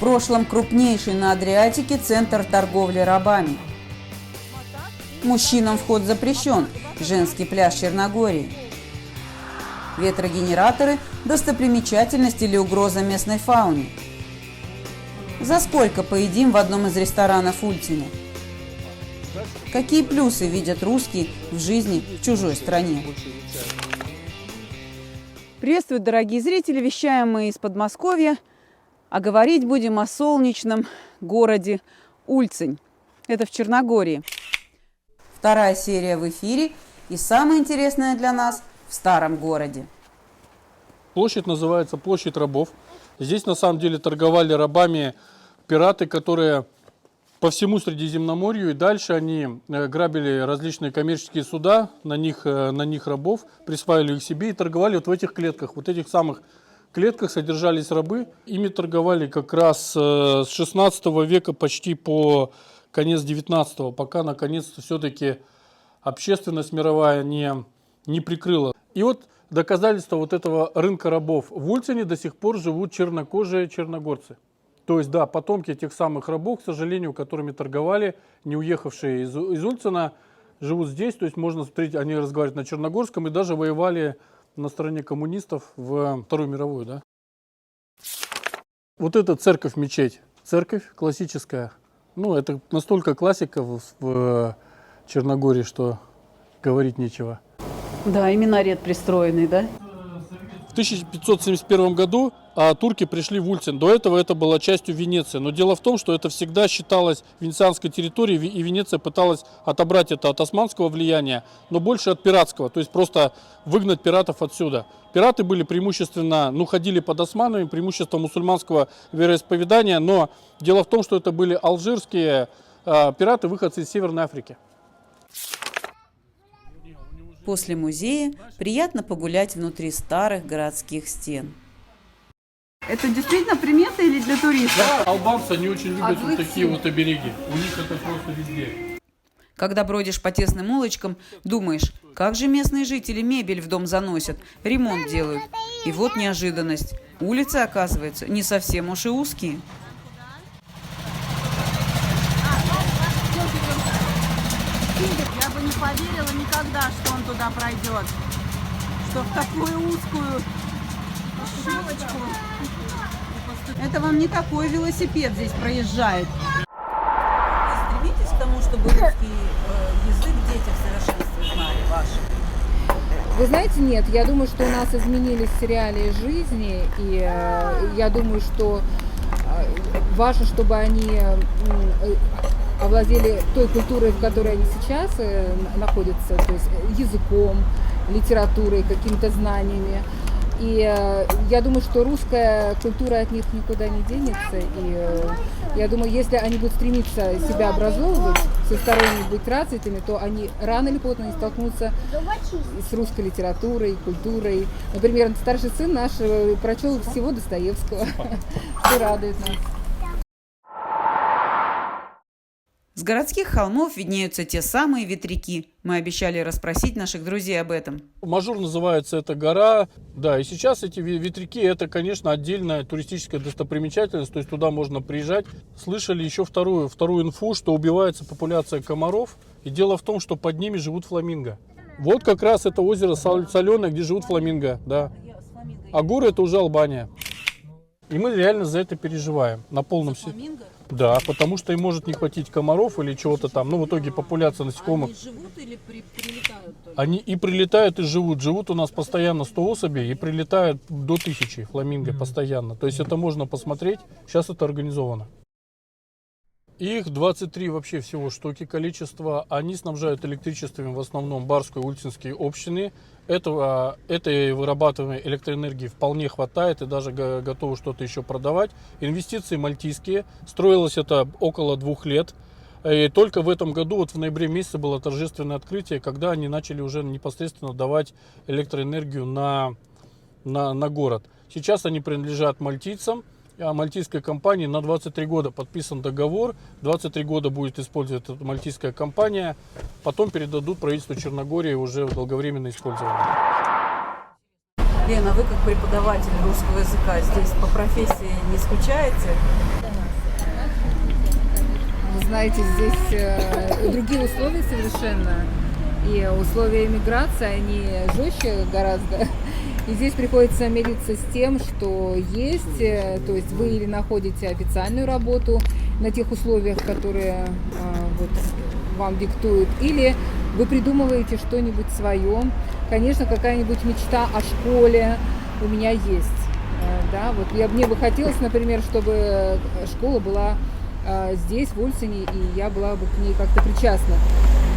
прошлом крупнейший на Адриатике центр торговли рабами. Мужчинам вход запрещен. Женский пляж Черногории. Ветрогенераторы – достопримечательность или угроза местной фауне. За сколько поедим в одном из ресторанов Ульцина? Какие плюсы видят русские в жизни в чужой стране? Приветствую, дорогие зрители! Вещаем мы из Подмосковья, а говорить будем о солнечном городе Ульцин. Это в Черногории. Вторая серия в эфире и самое интересное для нас в старом городе. Площадь называется Площадь рабов. Здесь на самом деле торговали рабами пираты, которые по всему Средиземноморью и дальше они грабили различные коммерческие суда, на них рабов, присваивали их себе и торговали вот в этих клетках. Вот этих самых клетках содержались рабы. Ими торговали как раз с 16 века почти по конец 19-го, пока наконец-то все-таки общественность мировая не прикрыла. И вот доказательство вот этого рынка рабов. В Ульцине до сих пор живут чернокожие черногорцы. То есть, да, потомки этих самых рабов, к сожалению, которыми торговали, не уехавшие из Ульцина, живут здесь. То есть, можно смотреть, они разговаривают на черногорском и даже воевали на стороне коммунистов в Вторую мировую. Да? Вот это церковь-мечеть. Церковь классическая. Ну, это настолько классика в Черногории, что говорить нечего. Да, и минарет пристроенный, да? В 1571 году турки пришли в Ульцин. До этого это была частью Венеции. Но дело в том, что это всегда считалось венецианской территорией, и Венеция пыталась отобрать это от османского влияния, но больше от пиратского, то есть просто выгнать пиратов отсюда. Пираты были преимущественно, ходили под османами, преимущество мусульманского вероисповедания, но дело в том, что это были алжирские пираты, выходцы из Северной Африки. После музея приятно погулять внутри старых городских стен. Это действительно примета или для туристов? Да, албанцы, они очень любят вот такие вот обереги. У них это просто везде. Когда бродишь по тесным улочкам, думаешь, как же местные жители мебель в дом заносят, ремонт делают. И вот неожиданность. Улицы, оказывается, не совсем уж и узкие. Я бы не поверила никогда, что он туда пройдет. Что в такую узкую щелочку. Это вам не такой велосипед здесь проезжает. Вы стремитесь к тому, чтобы русский язык дети в совершенстве знали ваши? Вы знаете, нет, я думаю, что у нас изменились реалии жизни, и я думаю, что важно, чтобы они овладели той культурой, в которой они сейчас находятся, то есть языком, литературой, какими-то знаниями. И я думаю, что русская культура от них никуда не денется. И я думаю, если они будут стремиться себя образовывать, всесторонне быть развитыми, то они рано или поздно не столкнутся с русской литературой, культурой. Например, старший сын наш прочел всего Достоевского, что радует нас. С городских холмов виднеются те самые ветряки. Мы обещали расспросить наших друзей об этом. Мажур называется эта гора. Да, и сейчас эти ветряки, это, конечно, отдельная туристическая достопримечательность. То есть туда можно приезжать. Слышали еще вторую инфу, что убивается популяция комаров. И дело в том, что под ними живут фламинго. Вот как раз это озеро соленое, где живут фламинго. Да. А горы это уже Албания. И мы реально за это переживаем. На полном серьезе. Да, потому что им может не хватить комаров или чего-то там. В итоге популяция насекомых. Они живут или прилетают? Они и прилетают, и живут. Живут у нас постоянно 100 особей и прилетают до 1000 фламинго постоянно. То есть это можно посмотреть. Сейчас это организовано. Их 23 вообще всего штуки количество. Они снабжают электричеством в основном Барскую и Ульцинские общины. Этой вырабатываемой электроэнергии вполне хватает и даже готовы что-то еще продавать. Инвестиции мальтийские. Строилось это около 2 лет. И только в этом году, вот в ноябре месяце, было торжественное открытие, когда они начали уже непосредственно давать электроэнергию на город. Сейчас они принадлежат мальтийцам. Мальтийской компании на 23 года подписан договор. 23 года будет использовать эта мальтийская компания. Потом передадут правительству Черногории уже в долговременное использование. Лена, вы как преподаватель русского языка здесь по профессии не скучаете? Вы знаете, здесь другие условия совершенно. И условия иммиграции, они жестче гораздо. И здесь приходится мириться с тем, что есть. То есть вы или находите официальную работу на тех условиях, которые вот, вам диктуют, или вы придумываете что-нибудь свое. Конечно, какая-нибудь мечта о школе у меня есть. Да, вот мне бы хотелось, например, чтобы школа была здесь, в Ульцине, и я была бы к ней как-то причастна.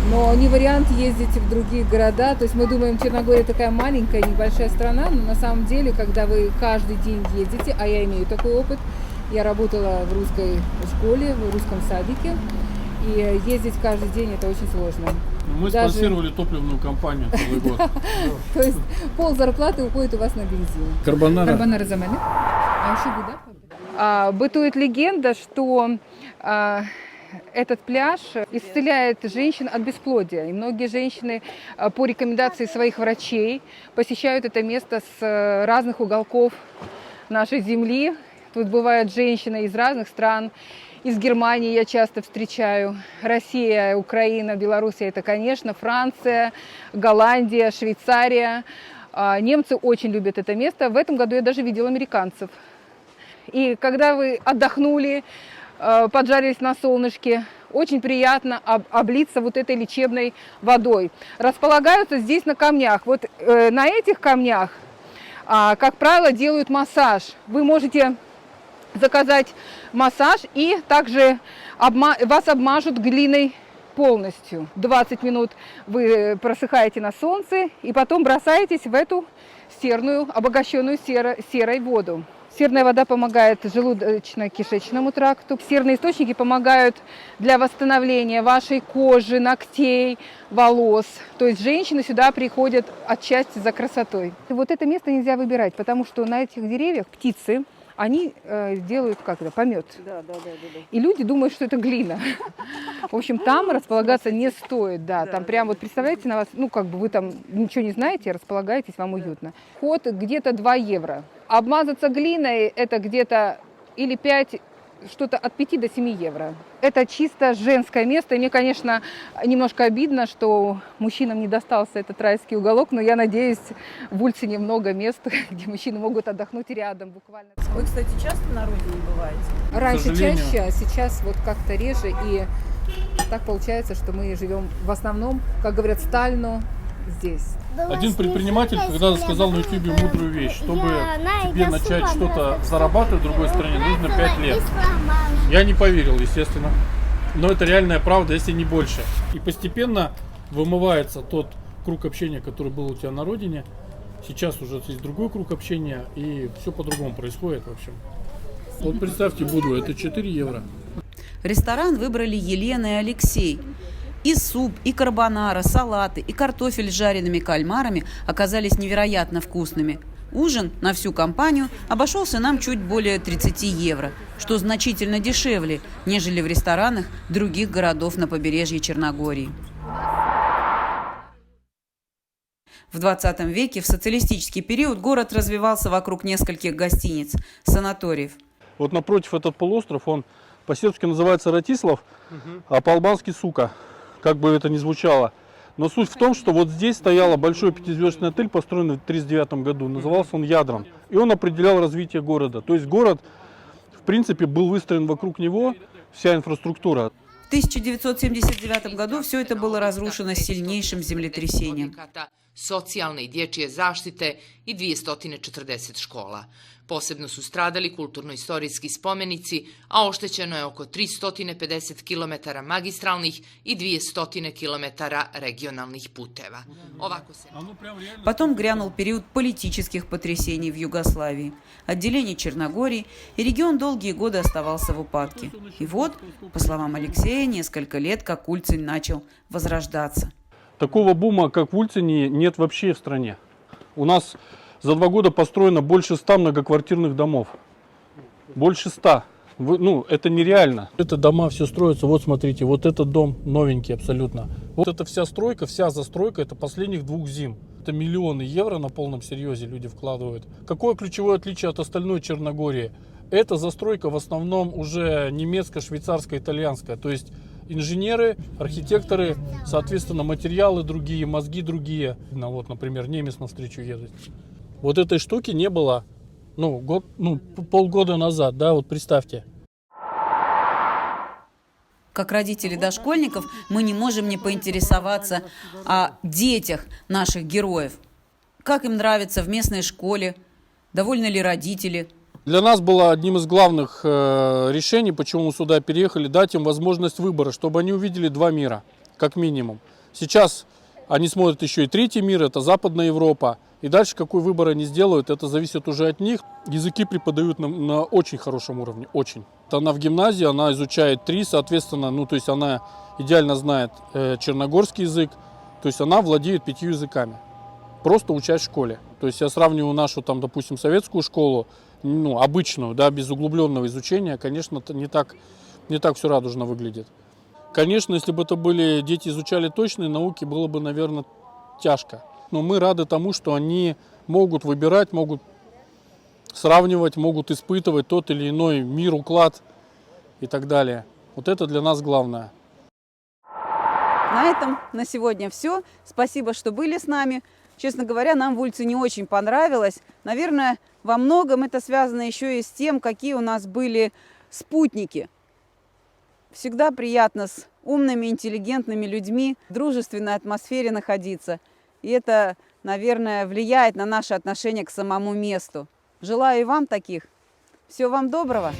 Но не вариант ездить в другие города. То есть мы думаем, Черногория такая маленькая, небольшая страна, но на самом деле, когда вы каждый день ездите, а я имею такой опыт, я работала в русской школе, в русском садике, и ездить каждый день это очень сложно. Мы спонсировали топливную компанию целый год. То есть пол зарплаты уходит у вас на бензин. Карбонара. За мене. А еще беда. Бытует легенда, что этот пляж исцеляет женщин от бесплодия. И многие женщины по рекомендации своих врачей посещают это место с разных уголков нашей земли. Тут бывают женщины из разных стран. Из Германии я часто встречаю. Россия, Украина, Белоруссия – это, конечно, Франция, Голландия, Швейцария. Немцы очень любят это место. В этом году я даже видела американцев. И когда вы отдохнули, поджарились на солнышке, очень приятно облиться вот этой лечебной водой. Располагаются здесь на камнях. Вот на этих камнях, как правило, делают массаж. Вы можете заказать массаж, и также вас обмажут глиной полностью. 20 минут вы просыхаете на солнце и потом бросаетесь в эту серную, обогащенную серой воду. Серная вода помогает желудочно-кишечному тракту. Серные источники помогают для восстановления вашей кожи, ногтей, волос. То есть женщины сюда приходят отчасти за красотой. И вот это место нельзя выбирать, потому что на этих деревьях птицы, они делают помет. Да. И люди думают, что это глина. В общем, там располагаться не стоит. Да, там прям вот представляете на вас, вы там ничего не знаете, располагаетесь, вам уютно. Вход где-то 2 евро. Обмазаться глиной это где-то или 5, что-то от 5 до 7 евро. Это чисто женское место. И мне, конечно, немножко обидно, что мужчинам не достался этот райский уголок, но я надеюсь, в Ульцине много мест, где мужчины могут отдохнуть рядом буквально. Вы, кстати, часто на родине бываете? Раньше чаще, а сейчас вот как-то реже. И так получается, что мы живем в основном, как говорят, стально здесь. Один предприниматель когда-то сказал на YouTube мудрую вещь: чтобы тебе начать что-то зарабатывать в другой стране, нужно 5 лет. Я не поверил, естественно, но это реальная правда, если не больше. И постепенно вымывается тот круг общения, который был у тебя на родине. Сейчас уже есть другой круг общения, и все по-другому происходит, в общем. Вот представьте, буду, это 4 евро. Ресторан выбрали Елена и Алексей. И суп, и карбонара, салаты, и картофель с жареными кальмарами оказались невероятно вкусными. Ужин на всю компанию обошелся нам чуть более 30 евро, что значительно дешевле, нежели в ресторанах других городов на побережье Черногории. В 20 веке, в социалистический период, город развивался вокруг нескольких гостиниц, санаториев. Вот напротив этот полуостров, он по-сербски называется Ратислав, а по-албански Сука, как бы это ни звучало. Но суть в том, что вот здесь стоял большой 5-звездочный отель, построенный в 1939 году. Назывался он Ядран. И он определял развитие города. То есть город, в принципе, был выстроен вокруг него, вся инфраструктура. В 1979 году все это было разрушено сильнейшим землетрясением. Socijalne i dječje zaštite i 240 škola. Posebno su stradali kulturno-istorijski spomenici, a oštećeno je oko 350 km magistralnih i 200 km региональных путeva. Потом грянул период политических потрясений в Югославии, отделение Черногории, и регион долгие годы оставался в упадке. И вот, по словам Алексея, несколько лет как Ульцин начал возрождаться. Такого бума, как в Ульцине, нет вообще в стране. У нас за 2 года построено больше 100 многоквартирных домов. Больше 100. Это нереально. Это дома все строятся. Вот смотрите, вот этот дом новенький абсолютно. Вот эта вся стройка, вся застройка, это последних 2 зим. Это миллионы евро на полном серьезе люди вкладывают. Какое ключевое отличие от остальной Черногории? Это застройка в основном уже немецкая, швейцарская, итальянская. То есть инженеры, архитекторы, соответственно, материалы другие, мозги другие. Ну, вот, например, немец навстречу едет. Вот этой штуки не было, полгода назад, да, вот представьте. Как родители дошкольников мы не можем не поинтересоваться о детях наших героев. Как им нравится в местной школе, довольны ли родители. Для нас было одним из главных решений, почему мы сюда переехали, дать им возможность выбора, чтобы они увидели два мира, как минимум. Сейчас они смотрят еще и третий мир, это Западная Европа. И дальше какой выбор они сделают, это зависит уже от них. Языки преподают на очень хорошем уровне, очень. Она в гимназии, она изучает 3, соответственно, то есть она идеально знает черногорский язык, то есть она владеет 5 языками, просто учась в школе. То есть я сравниваю нашу, там, допустим, советскую школу, обычную, да, без углубленного изучения, конечно, не так все радужно выглядит. Конечно, если бы это были дети, изучали точные науки, было бы, наверное, тяжко. Но мы рады тому, что они могут выбирать, могут сравнивать, могут испытывать тот или иной мир, уклад и так далее. Вот это для нас главное. На этом на сегодня все. Спасибо, что были с нами. Честно говоря, нам в Ульце не очень понравилось. Наверное, во многом это связано еще и с тем, какие у нас были спутники. Всегда приятно с умными, интеллигентными людьми в дружественной атмосфере находиться. И это, наверное, влияет на наше отношение к самому месту. Желаю и вам таких. Всего вам доброго.